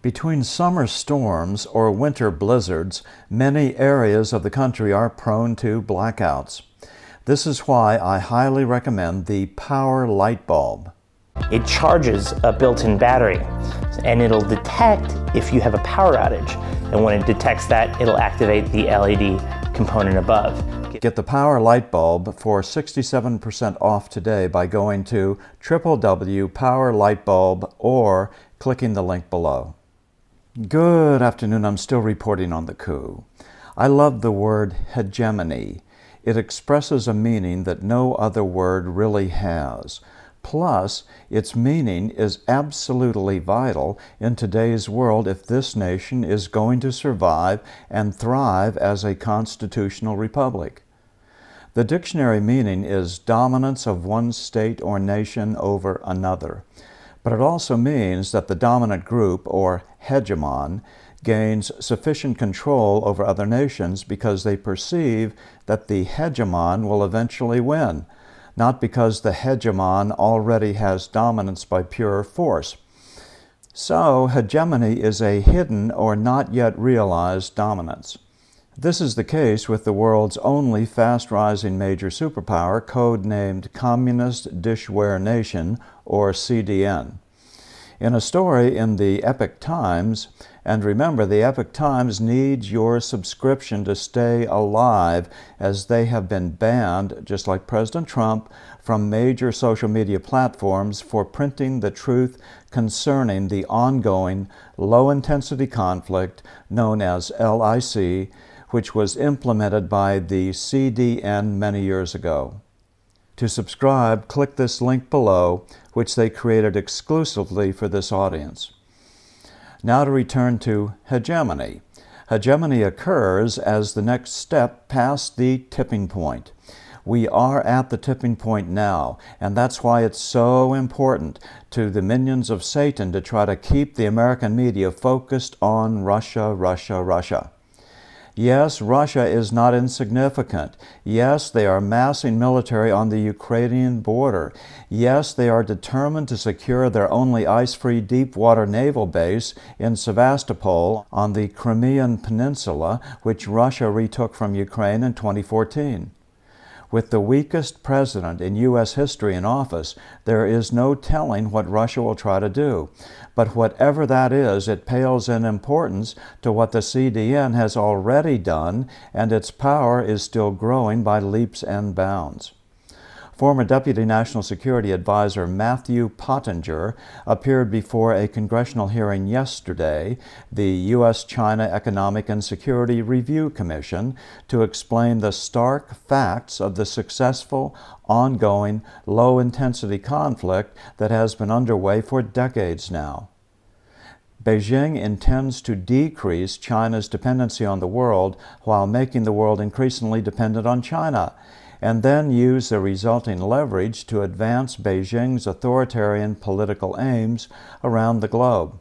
Between summer storms or winter blizzards, many areas of the country are prone to blackouts. This is why I highly recommend the power light bulb. It charges a built-in battery, and it'll detect if you have a power outage. And when it detects that, it'll activate the LED component above. Get the power light bulb for 67% off today by going to www.powerlightbulb or clicking the link below. Good afternoon. I'm still reporting on the coup. I love the word hegemony. It expresses a meaning that no other word really has. Plus, its meaning is absolutely vital in today's world if this nation is going to survive and thrive as a constitutional republic. The dictionary meaning is dominance of one state or nation over another. But it also means that the dominant group, or hegemon, gains sufficient control over other nations because they perceive that the hegemon will eventually win, not because the hegemon already has dominance by pure force. So, hegemony is a hidden or not yet realized dominance. This is the case with the world's only fast-rising major superpower, codenamed Communist Dishware Nation, or CDN. In a story in the Epoch Times, and remember, the Epoch Times needs your subscription to stay alive, as they have been banned, just like President Trump, from major social media platforms for printing the truth concerning the ongoing low-intensity conflict known as LIC, which was implemented by the CDN many years ago. To subscribe, click this link below, which they created exclusively for this audience. Now to return to hegemony. Hegemony occurs as the next step past the tipping point. We are at the tipping point now, and that's why it's so important to the minions of Satan to try to keep the American media focused on Russia, Russia, Russia. Yes, Russia is not insignificant. Yes, they are massing military on the Ukrainian border. Yes, they are determined to secure their only ice-free deep-water naval base in Sevastopol on the Crimean Peninsula, which Russia retook from Ukraine in 2014. With the weakest president in U.S. history in office, there is no telling what Russia will try to do. But whatever that is, it pales in importance to what the CDN has already done, and its power is still growing by leaps and bounds. Former Deputy National Security Advisor Matthew Pottinger appeared before a congressional hearing yesterday, the U.S.-China Economic and Security Review Commission, to explain the stark facts of the successful, ongoing, low-intensity conflict that has been underway for decades now. Beijing intends to decrease China's dependency on the world while making the world increasingly dependent on China, and then use the resulting leverage to advance Beijing's authoritarian political aims around the globe.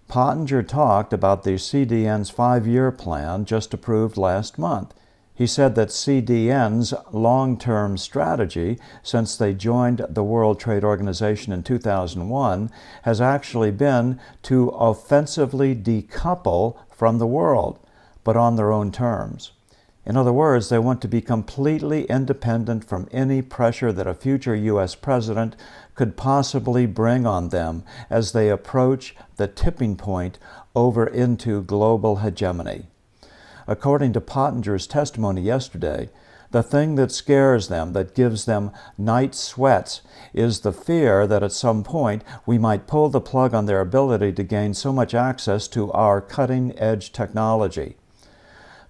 Pottinger talked about the CDN's 5-year plan just approved last month. He said that CDN's long-term strategy, since they joined the World Trade Organization in 2001, has actually been to offensively decouple from the world, but on their own terms. In other words, they want to be completely independent from any pressure that a future U.S. president could possibly bring on them as they approach the tipping point over into global hegemony. According to Pottinger's testimony yesterday, the thing that scares them, that gives them night sweats, is the fear that at some point we might pull the plug on their ability to gain so much access to our cutting-edge technology.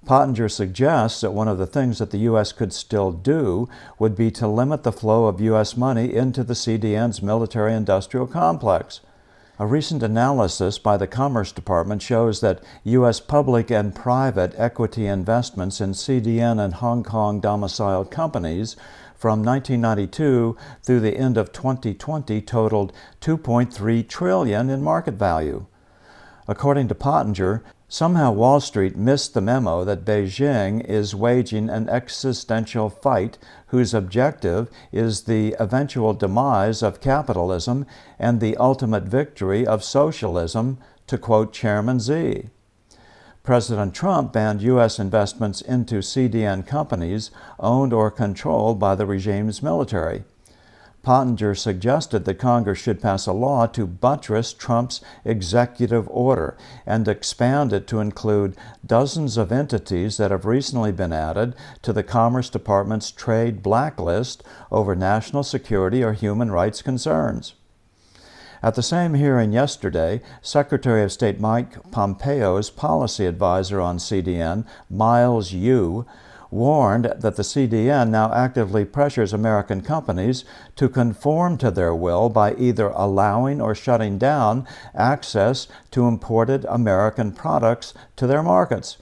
Pottinger suggests that one of the things that the U.S. could still do would be to limit the flow of U.S. money into the CDN's military-industrial complex. A recent analysis by the Commerce Department shows that U.S. public and private equity investments in CDN and Hong Kong domiciled companies from 1992 through the end of 2020 totaled $2.3 trillion in market value. According to Pottinger, somehow Wall Street missed the memo that Beijing is waging an existential fight whose objective is the eventual demise of capitalism and the ultimate victory of socialism to quote Chairman Z. President Trump banned U.S. investments into CDN companies owned or controlled by the regime's military. Pottinger suggested that Congress should pass a law to buttress Trump's executive order and expand it to include dozens of entities that have recently been added to the Commerce Department's trade blacklist over national security or human rights concerns. At the same hearing yesterday, Secretary of State Mike Pompeo's policy advisor on CDN, Miles Yu, warned that the CDN now actively pressures American companies to conform to their will by either allowing or shutting down access to imported American products to their markets.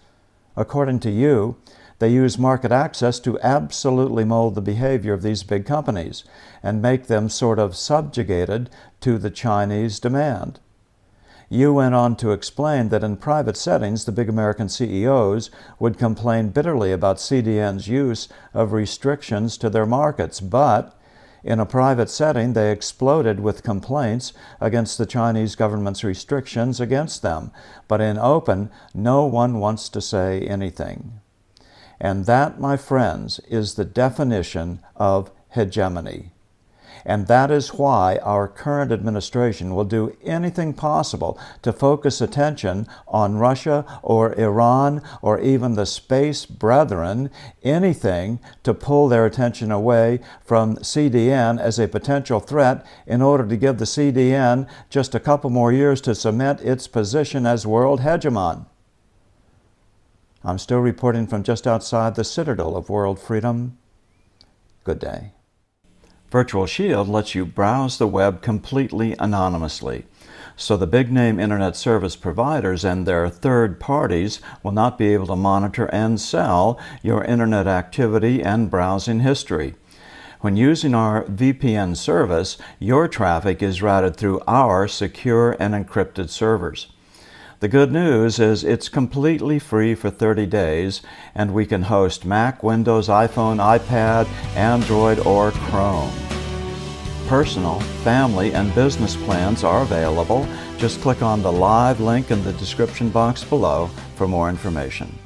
According to Yu, they use market access to absolutely mold the behavior of these big companies and make them sort of subjugated to the Chinese demand. Yu went on to explain that in private settings, the big American CEOs would complain bitterly about CDN's use of restrictions to their markets, but in a private setting, they exploded with complaints against the Chinese government's restrictions against them. But in open, no one wants to say anything. And that, my friends, is the definition of hegemony. And that is why our current administration will do anything possible to focus attention on Russia or Iran or even the space brethren, anything to pull their attention away from CDN as a potential threat in order to give the CDN just a couple more years to cement its position as world hegemon. I'm still reporting from just outside the citadel of world freedom. Good day. Virtual Shield lets you browse the web completely anonymously, so the big-name internet service providers and their third parties will not be able to monitor and sell your internet activity and browsing history. When using our VPN service, your traffic is routed through our secure and encrypted servers. The good news is it's completely free for 30 days, and we can host Mac, Windows, iPhone, iPad, Android, or Chrome. Personal, family, and business plans are available. Just click on the live link in the description box below for more information.